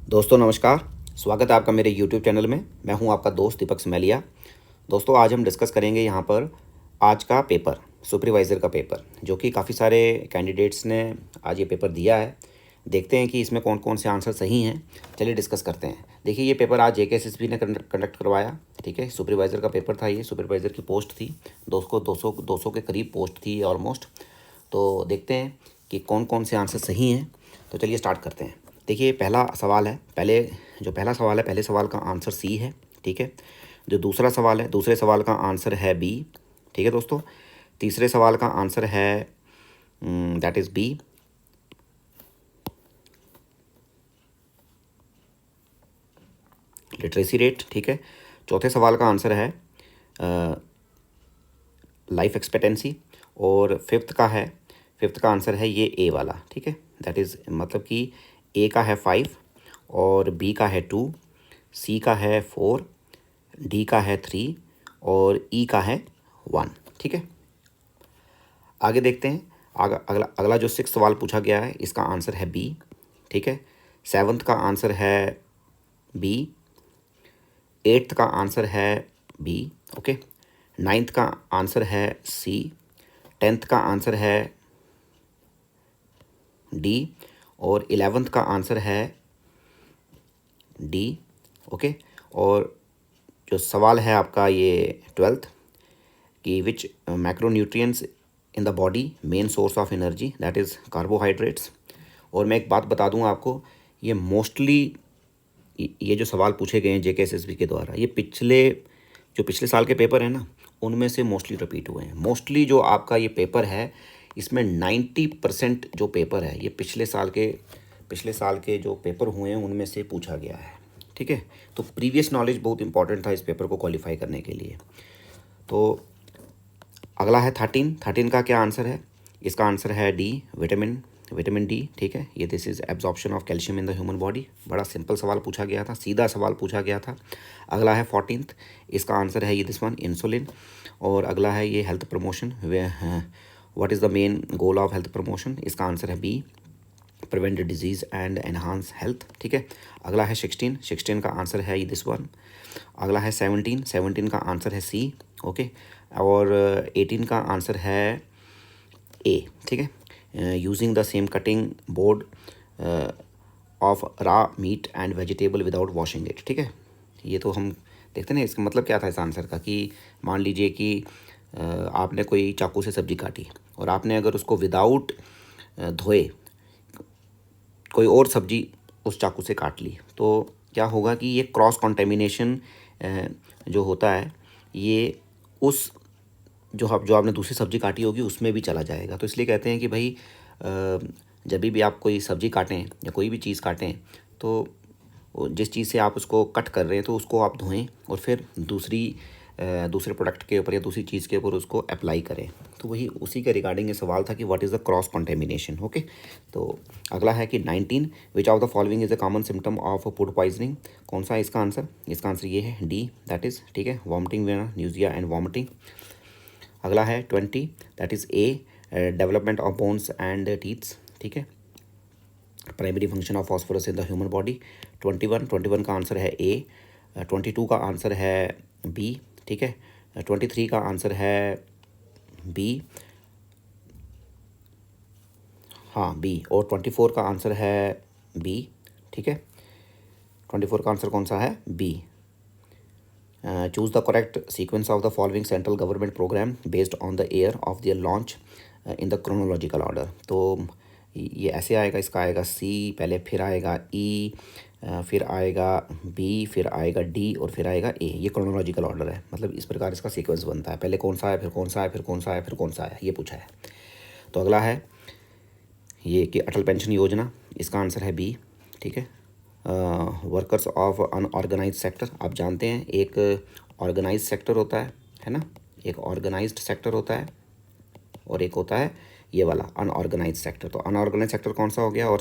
दोस्तों नमस्कार। स्वागत है आपका मेरे YouTube चैनल में। मैं हूं आपका दोस्त दीपक स्मेलिया। दोस्तों आज हम डिस्कस करेंगे यहां पर आज का पेपर, सुपरवाइज़र का पेपर, जो कि काफ़ी सारे कैंडिडेट्स ने आज ये पेपर दिया है। देखते हैं कि इसमें कौन कौन से आंसर सही हैं। चलिए डिस्कस करते हैं। देखिए ये पेपर आज JKSSB ने कंडक्ट करवाया। ठीक है, सुपरवाइज़र का पेपर था। ये सुपरवाइज़र की पोस्ट थी, 200 के करीब पोस्ट थी ऑलमोस्ट। तो देखते हैं कि कौन कौन से आंसर सही हैं। तो चलिए स्टार्ट करते हैं। देखिए पहला सवाल है, पहले सवाल का आंसर सी है। ठीक है, जो दूसरा सवाल है, दूसरे सवाल का आंसर है बी। ठीक है दोस्तों, तीसरे सवाल का आंसर है that is B. Literacy rate. ठीक है, चौथे सवाल का आंसर है लाइफ एक्सपेक्टेंसी। और फिफ्थ का आंसर है ये ए वाला। ठीक है, दैट इज़ मतलब कि ए का है 5 और बी का है 2, सी का है 4, डी का है 3 और ई का है 1। ठीक है, आगे देखते हैं। अगला जो 6 सवाल पूछा गया है इसका आंसर है बी। ठीक है, 7th का आंसर है बी, 8th का आंसर है बी। ओके, 9th का आंसर है सी, 10th का आंसर है डी और 11th का आंसर है डी। ओके, और जो सवाल है आपका ये 12th कि which macronutrients in the body main source of energy, that is carbohydrates. और मैं एक बात बता दूं आपको, ये मोस्टली ये जो सवाल पूछे गए हैं JKSSB के द्वारा, ये पिछले साल के पेपर हैं ना, उनमें से मोस्टली रिपीट हुए हैं। मोस्टली जो आपका ये पेपर है इसमें 90% जो पेपर है ये पिछले साल के जो पेपर हुए हैं उनमें से पूछा गया है। ठीक है, तो प्रीवियस नॉलेज बहुत इंपॉर्टेंट था इस पेपर को क्वालिफाई करने के लिए। तो अगला है 13 का क्या आंसर है? इसका आंसर है डी, विटामिन डी। ठीक है, ये this is absorption of calcium in the human body. बड़ा सिंपल सवाल पूछा गया था, सीधा सवाल पूछा गया था। अगला है 14th, इसका आंसर है ये दिस वन, इंसुलिन। और अगला है ये health promotion, what is the main goal of health promotion? इसका आंसर है B, prevent disease and enhance health. ठीक है, अगला है 16 का आंसर है ये दिस वन। अगला है 17 का आंसर है सी। ओके, और 18 का आंसर है ए। ठीक है, using the same cutting board of raw meat and vegetable without washing it. ठीक है, ये तो हम देखते हैं ना, इसका मतलब क्या था इस आंसर का कि मान लीजिए कि आपने कोई चाकू से सब्जी काटी और आपने अगर उसको विदाउट धोए कोई और सब्जी उस चाकू से काट ली, तो क्या होगा कि ये क्रॉस कंटेमिनेशन जो होता है ये उस जो आपने दूसरी सब्जी काटी होगी उसमें भी चला जाएगा। तो इसलिए कहते हैं कि भाई जब भी आप कोई सब्जी काटें या कोई भी चीज़ काटें तो जिस चीज़ से आप उसको कट कर रहे हैं तो उसको आप धोएं और फिर दूसरे प्रोडक्ट के ऊपर या दूसरी चीज़ के ऊपर उसको अप्लाई करें। तो वही उसी के रिगार्डिंग ये सवाल था कि what is the cross contamination. Okay, तो अगला है कि 19, which of the following is a common symptom of food poisoning? कौन सा है इसका आंसर? इसका आंसर ये है डी, दैट इज़, ठीक है, वॉमिटिंग, न्यूजिया एंड वॉमिटिंग। अगला है 20, that is a, development of bones and teeths. ठीक है, primary function of phosphorus in the human body. 21 का आंसर है ए। 22 का आंसर है बी। ठीक है, 23 का आंसर है बी, हाँ बी। और 24 का आंसर है बी। ठीक है, 24 का आंसर कौन सा है? B. Choose the correct sequence of the following central government program based on the year of the launch in the chronological order. तो ये ऐसे आएगा, इसका आएगा सी पहले, फिर आएगा ई, फिर आएगा बी, फिर आएगा डी और फिर आएगा ए। ये क्रोनोलॉजिकल ऑर्डर है, मतलब इस प्रकार इसका सीक्वेंस बनता है, पहले कौन सा है, फिर कौन सा है, फिर कौन सा है, फिर कौन सा है, ये पूछा है। तो अगला है ये कि अटल पेंशन योजना, इसका आंसर है बी। ठीक है, वर्कर्स ऑफ अनऑर्गेनाइज सेक्टर, आप जानते हैं एक ऑर्गेनाइज सेक्टर होता है ना, एक ऑर्गेनाइज्ड सेक्टर होता है और एक होता है ये वाला अनऑर्गेनाइज सेक्टर। तो अनऑर्गेनाइज सेक्टर कौन सा हो गया और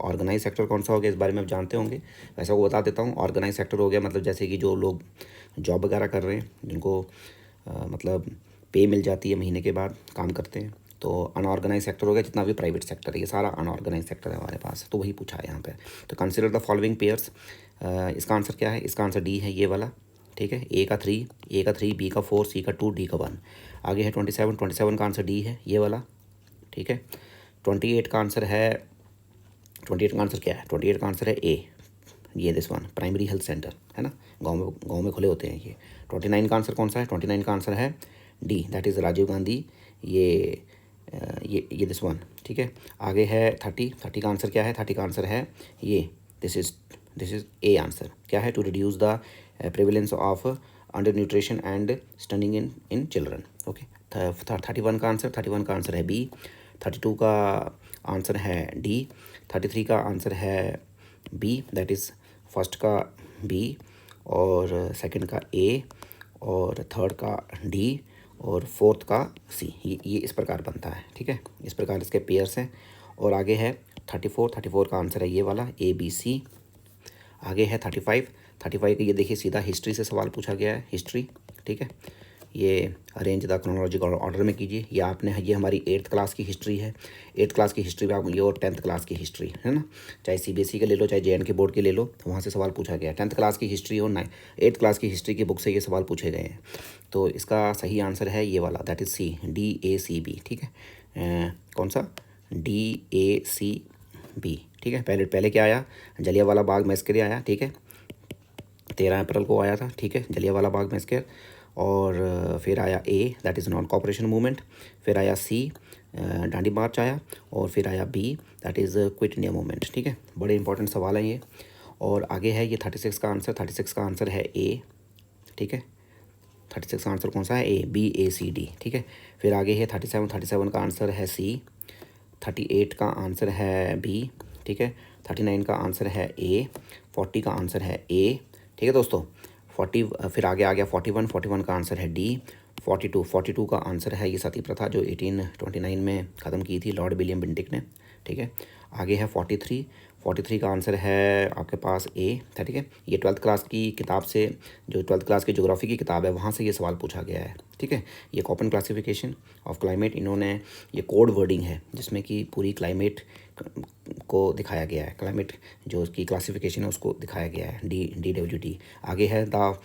ऑर्गेनाइज सेक्टर कौन सा हो गया, इस बारे में आप जानते होंगे। वैसा वो बता देता हूँ। ऑर्गेनाइज सेक्टर हो गया मतलब जैसे कि जो लोग जॉब वगैरह कर रहे हैं, जिनको मतलब पे मिल जाती है, महीने के बाद काम करते हैं, तो अनऑर्गेनाइज सेक्टर हो गया, जितना भी प्राइवेट सेक्टर है ये सारा अनऑर्गेनाइज सेक्टर है हमारे पास, तो वही पूछा है यहाँ पे। तो कंसिडर द फॉलोइंग पेयर्स, इसका आंसर क्या है, इसका आंसर डी है ये वाला, ठीक है। ए का 3, बी का 4, सी का 2, डी का 1। आगे है 27 का आंसर डी है ये वाला, ठीक है। 28 का आंसर है, 28 का आंसर क्या है, 28 का आंसर है ए, ये this one, primary health centre है ना, गाँव में खुले होते हैं ये। 29 का आंसर कौन सा है, 29 का आंसर है D, that is Rajiv Gandhi, ये दिस वन, ठीक है। आगे है 30 का आंसर क्या है, 30 का आंसर है ये, दिस इज़ ए आंसर, क्या है, to reduce the prevalence of under nutrition and stunting in children, okay. 31 का आंसर है बी, 32 का आंसर है डी, 33 का आंसर है बी, दैट इज़ फर्स्ट का बी और सेकंड का ए और थर्ड का डी और फोर्थ का सी, ये इस प्रकार बनता है, ठीक है। इस प्रकार इसके पेयर्स हैं। और आगे है 34 का आंसर है ये वाला, ए बी सी। आगे है 35 का, ये देखिए सीधा हिस्ट्री से सवाल पूछा गया है, हिस्ट्री, ठीक है। ये अरेंज द क्रोनोलॉजिकल ऑर्डर में कीजिए, ये आपने, ये हमारी 8th क्लास की हिस्ट्री है, 8th क्लास की हिस्ट्री में आप ये, और 10th क्लास की हिस्ट्री है ना, चाहे CBSE के ले लो, चाहे JNK बोर्ड के ले लो, वहाँ से सवाल पूछा गया है। 10th क्लास की हिस्ट्री और 8th क्लास की हिस्ट्री की बुक से ये सवाल पूछे गए हैं। तो इसका सही आंसर है ये वाला, दैट इज़ सी, DACB, ठीक है। कौन सा, DACB, ठीक है। पहले क्या आया, जलियांवाला बाग मैस्कर आया, ठीक है, 13 अप्रैल को आया था, ठीक है, जलियांवाला बाग मैस्कर। और फिर आया A, that is non cooperation movement. फिर आया सी, डांडी मार्च आया। और फिर आया B, that is quit India movement, ठीक है। बड़े इंपॉर्टेंट सवाल हैं ये। और आगे है ये 36 का आंसर, 36 का आंसर है ए, ठीक है। 36 का आंसर कौन सा है, ए, BACD, ठीक है। फिर आगे है 37 का आंसर है सी, 38 का आंसर है बी, ठीक है। 39 का आंसर है ए, 40 का आंसर है ए, ठीक है दोस्तों। 40, फिर आगे आ गया 41 का आंसर है डी। 42 का आंसर है ये सती प्रथा जो 1829 में ख़त्म की थी लॉर्ड विलियम बेंटिक ने, ठीक है। आगे है 43 का आंसर है आपके पास ए, ठीक है। ये 12th क्लास की किताब से, जो 12th क्लास की ज्योग्राफी की किताब है, वहाँ से ये सवाल पूछा गया है, ठीक है। ये कॉपन क्लासिफिकेशन ऑफ क्लाइमेट, इन्होंने ये कोड वर्डिंग है जिसमें कि पूरी क्लाइमेट को दिखाया गया है, क्लाइमेट जो उसकी क्लासिफिकेशन है उसको दिखाया गया है, DWD। आगे है the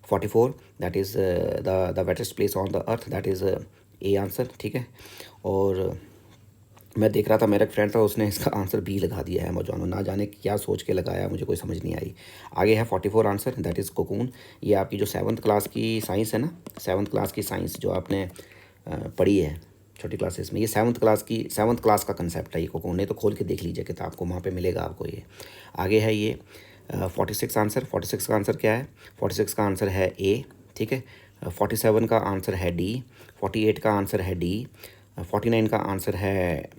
44, that is the wettest place on the earth, that is A answer, ठीक है। और मैं देख रहा था, मेरा एक फ्रेंड था, उसने इसका आंसर बी लगा दिया है अमेजॉन में, ना जाने क्या सोच के लगाया, मुझे कोई समझ नहीं आई। आगे है 44 आंसर, दैट इज़ कोकून। ये आपकी जो 7th क्लास की साइंस है ना, 7th क्लास की साइंस जो आपने पढ़ी है छोटी क्लासेस में, ये 7th क्लास का कंसेप्ट है ये कोकून। नहीं तो खोल के देख लीजिए किताब को, वहाँ पे मिलेगा आपको ये। आगे है ये 46 आंसर, 46 का आंसर क्या है, 46 का आंसर है ए, ठीक है। 47 का आंसर है डी, 48 का आंसर है डी, 49 का आंसर है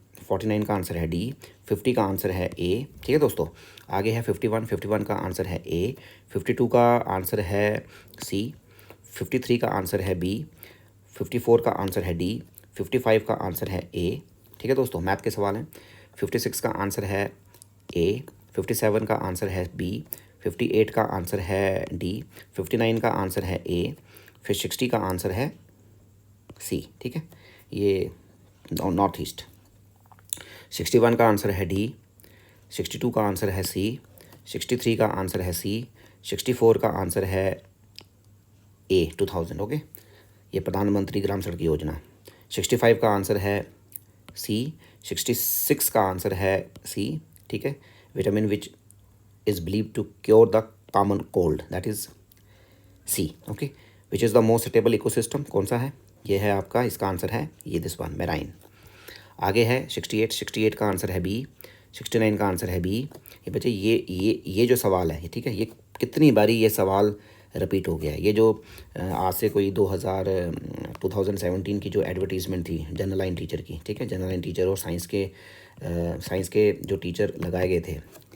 डी, 50 का आंसर है ए, ठीक है दोस्तों। आगे है 51 का आंसर है ए, 52 का आंसर है सी, 53 का आंसर है बी, 54 का आंसर है डी, 55 का आंसर है ए, ठीक है दोस्तों। मैथ के सवाल हैं। 56 का आंसर है ए, 57 का आंसर है बी, 58 का आंसर है डी, 59 का आंसर है ए, फिर 60 का आंसर है सी, ठीक है। ये नॉर्थ ईस्ट। 61 का आंसर है डी, 62 का आंसर है सी, 63 का आंसर है सी, 64 का आंसर है ए 2000, ओके। ये प्रधानमंत्री ग्राम सड़क योजना। 65 का आंसर है सी, 66 का आंसर है सी, ठीक है। Vitamin which is believe to cure the common cold, that is C, okay. Which is the most stable ecosystem, कौन सा है, ये है आपका, इसका आंसर है ये दिस वन, मेराइन। आगे है 68 का आंसर है बी, 69 का आंसर है बी। ये बच्चे ये जो सवाल है, ठीक है, ये कितनी बारी ये सवाल रिपीट हो गया है। ये जो आज से कोई 2017 की जो एडवर्टीज़मेंट थी जनरल लाइन टीचर की, ठीक है, जनरल लाइन टीचर और साइंस के जो टीचर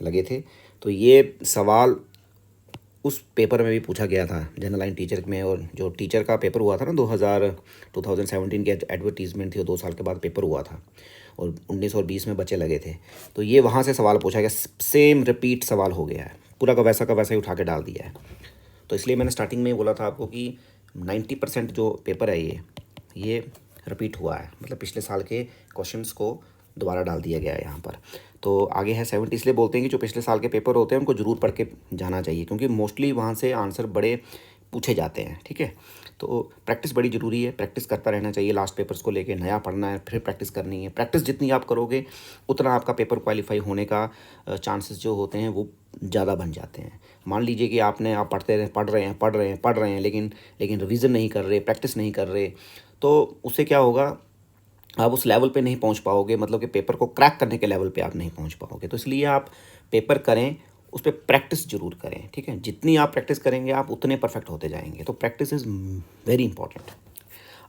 लगे थे, तो ये सवाल उस पेपर में भी पूछा गया था जनरल लाइन टीचर में। और जो टीचर का पेपर हुआ था ना 2017 की एडवर्टीज़मेंट थी, और 2 साल के बाद पेपर हुआ था, और 19 और 20 में बच्चे लगे थे, तो ये वहाँ से सवाल पूछा गया, सेम रिपीट सवाल हो गया है, पूरा का वैसा ही उठा के डाल दिया है। तो इसलिए मैंने स्टार्टिंग में बोला था आपको कि 90% जो पेपर है ये रिपीट हुआ है, मतलब पिछले साल के क्वेश्चंस को दोबारा डाल दिया गया है यहाँ पर। तो आगे है 70, इसलिए बोलते हैं कि जो पिछले साल के पेपर होते हैं उनको ज़रूर पढ़ के जाना चाहिए, क्योंकि मोस्टली वहाँ से आंसर बड़े पूछे जाते हैं। ठीक है, तो प्रैक्टिस बड़ी ज़रूरी है, प्रैक्टिस करता रहना चाहिए। लास्ट पेपर्स को लेके नया पढ़ना है, फिर प्रैक्टिस करनी है। प्रैक्टिस जितनी आप करोगे उतना आपका पेपर क्वालिफाई होने का चांसेस जो होते हैं वो ज़्यादा बन जाते हैं। मान लीजिए कि आप पढ़ रहे हैं लेकिन रिवीजन नहीं कर रहे, प्रैक्टिस नहीं कर रहे, तो उससे क्या होगा, आप उस लेवल पे नहीं पहुंच पाओगे, मतलब कि पेपर को क्रैक करने के लेवल पे आप नहीं पहुंच पाओगे। तो इसलिए आप पेपर करें, उस पर प्रैक्टिस जरूर करें। ठीक है, जितनी आप प्रैक्टिस करेंगे आप उतने परफेक्ट होते जाएंगे। तो प्रैक्टिस इज़ वेरी इंपॉर्टेंट।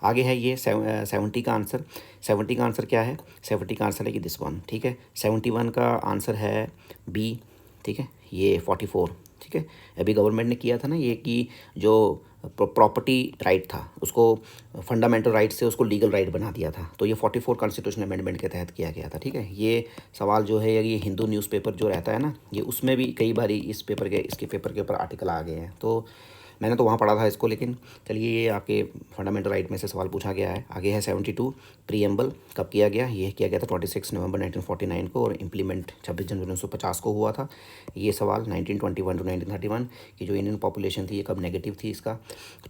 आगे है ये 70 का आंसर। 70 का आंसर क्या है? 70 का आंसर है कि दिस वन। ठीक है, 71 का आंसर है बी। ठीक है, ये 44। ठीक है, अभी गवर्नमेंट ने किया था ना ये कि जो प्रॉपर्टी राइट था उसको फंडामेंटल राइट से उसको लीगल राइट बना दिया था, तो ये 44 कॉन्स्टिट्यूशनल अमेंडमेंट के तहत किया गया था। ठीक है, ये सवाल जो है ये हिंदू न्यूज़पेपर जो रहता है ना, ये उसमें भी कई बार इसके पेपर के ऊपर आर्टिकल आ गए हैं। तो मैंने तो वहाँ पढ़ा था इसको, लेकिन चलिए ये आपके फंडामेंटल राइट में से सवाल पूछा गया है। आगे है 72, प्रीएम्बल कब किया गया? ये किया गया था 26 नवंबर 1949 को, और इम्प्लीमेंट 26 जनवरी 1950 को हुआ था। ये सवाल 1921 टू 1931 की जो इंडियन पॉपुलेशन थी ये कब नेगेटिव थी इसका।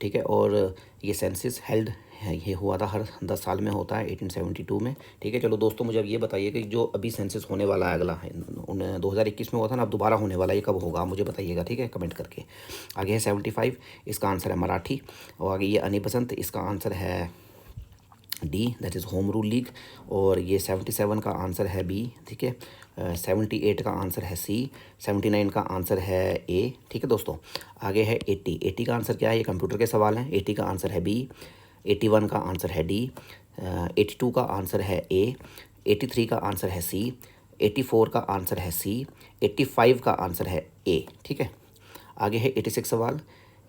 ठीक है, और ये सेंसस हेल्ड ये हुआ था हर 10 साल में होता है 1872 में। ठीक है, चलो दोस्तों मुझे अब ये बताइए कि जो अभी सेंसस होने वाला है अगला है 2021 में हुआ था ना, अब दोबारा होने वाला है, ये कब होगा मुझे बताइएगा। ठीक है, कमेंट करके। आगे है 75, इसका आंसर है मराठी। और आगे ये अनी बसंत, इसका आंसर है D, that is home rule league. और ये 77 का आंसर है बी। ठीक है, 78 का आंसर है सी। 79 का आंसर है ए। ठीक है दोस्तों, आगे है 80। 80 का आंसर क्या है? ये कंप्यूटर के सवाल हैं। 80 का आंसर है बी। 81 का आंसर है डी। 82 का आंसर है ए। 83 का आंसर है सी। 84 का आंसर है सी। 85 का आंसर है ए। ठीक है, आगे है 86 सवाल।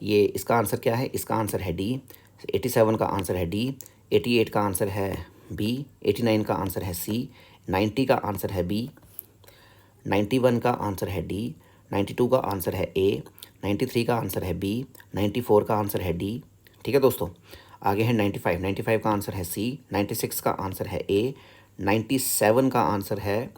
ये इसका आंसर क्या है? इसका आंसर है डी। 87 का आंसर है डी। 88 का आंसर है बी। 89 का आंसर है सी। 90 का आंसर है बी। 91 का आंसर है डी। 92 का आंसर है ए। 93 का आंसर है बी। 94 का आंसर है डी। ठीक है दोस्तों, आगे है 95। 95 का आंसर है सी। 96 का आंसर है ए। 97 का आंसर है,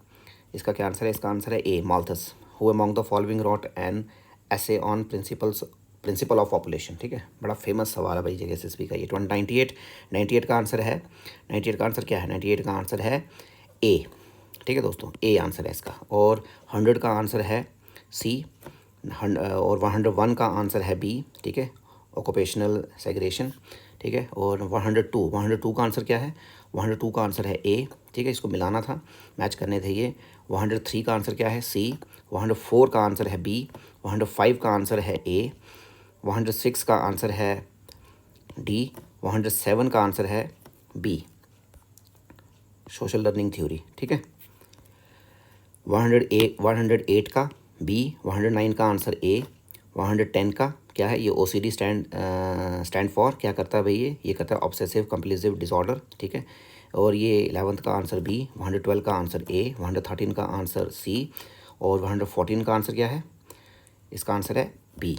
इसका क्या आंसर है? इसका आंसर है A, Malthus, who among the following wrote an essay on principle of population. ठीक है, बड़ा फेमस सवाल है भाई JSSB का ये। 98 98 का आंसर है, 98 का आंसर क्या है? 98 का आंसर है ए। ठीक है दोस्तों, ए आंसर है इसका। और 100 का आंसर है सी। और 101 का आंसर है बी। ठीक है, ऑक्यूपेशनल सेग्रेगेशन। ठीक है, और 102 का आंसर क्या है? 102 का आंसर है ए। ठीक है, इसको मिलाना था, मैच करने थे ये। 103 का आंसर क्या है? सी। 104 का आंसर है बी। 105 का आंसर है ए। 106 का आंसर है डी। 107 का आंसर है बी, सोशल लर्निंग थ्योरी। ठीक है, 108 का बी। 109 का आंसर ए। 110 का क्या है? ये OCD स्टैंड फॉर क्या करता है भाई? ये करता है ऑब्सेसिव कंपल्सिव डिसऑर्डर। ठीक है, और ये 11th का आंसर बी। 112 का आंसर ए। 113 का आंसर सी। और 114 का आंसर क्या है? इसका आंसर है बी।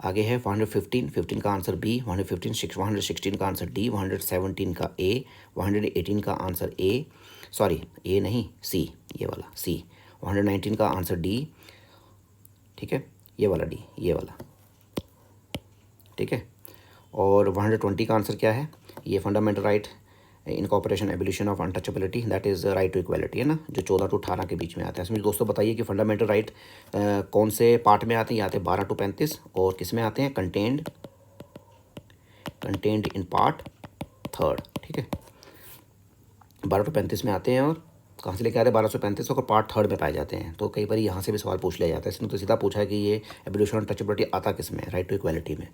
आगे है 115 का आंसर बी। 116 का आंसर डी। 117 का ए। 118 का आंसर ए, सॉरी ए नहीं सी, ये वाला सी। 119 का आंसर डी। ठीक है, ये वाला डी, ये वाला। ठीक है, और 120 का आंसर क्या है? ये fundamental right incorporation abolition of untouchability, that is right to equality, है ना, जो 14 टू 18 के बीच में आता है। इसमें दोस्तों बताइए कि फंडामेंटल राइट कौन से पार्ट में आते हैं? ये आते हैं 12 टू 35, और किस में आते हैं? Contained in part 3। ठीक है, 12 टू 35 में आते हैं, और कहाँ से लेके आते हैं? 12 से 35 और पार्ट 3 में पाए जाते हैं। तो कई बार यहाँ से भी सवाल पूछ लिया जाता है। इसने तो सीधा पूछा है कि ये एबोलिशन ऑफ टचेबिलिटी आता किस में? राइट टू इक्वालिटी में।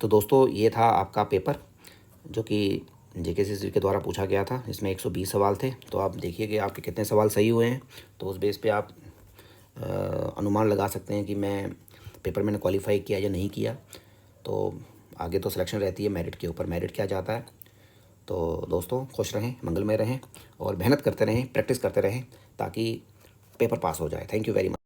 तो दोस्तों ये था आपका पेपर जो कि JKCC के द्वारा पूछा गया था। इसमें 120 सवाल थे। तो आप देखिए कि आपके कितने सवाल सही हुए हैं, तो उस बेस पे आप अनुमान लगा सकते हैं कि मैं पेपर मैंने क्वालिफाई किया या नहीं किया। तो आगे तो सिलेक्शन रहती है मेरिट के ऊपर, मेरिट क्या जाता है। तो दोस्तों खुश रहें, मंगलमय रहें, और मेहनत करते रहें, प्रैक्टिस करते रहें, ताकि पेपर पास हो जाए। Thank you very much.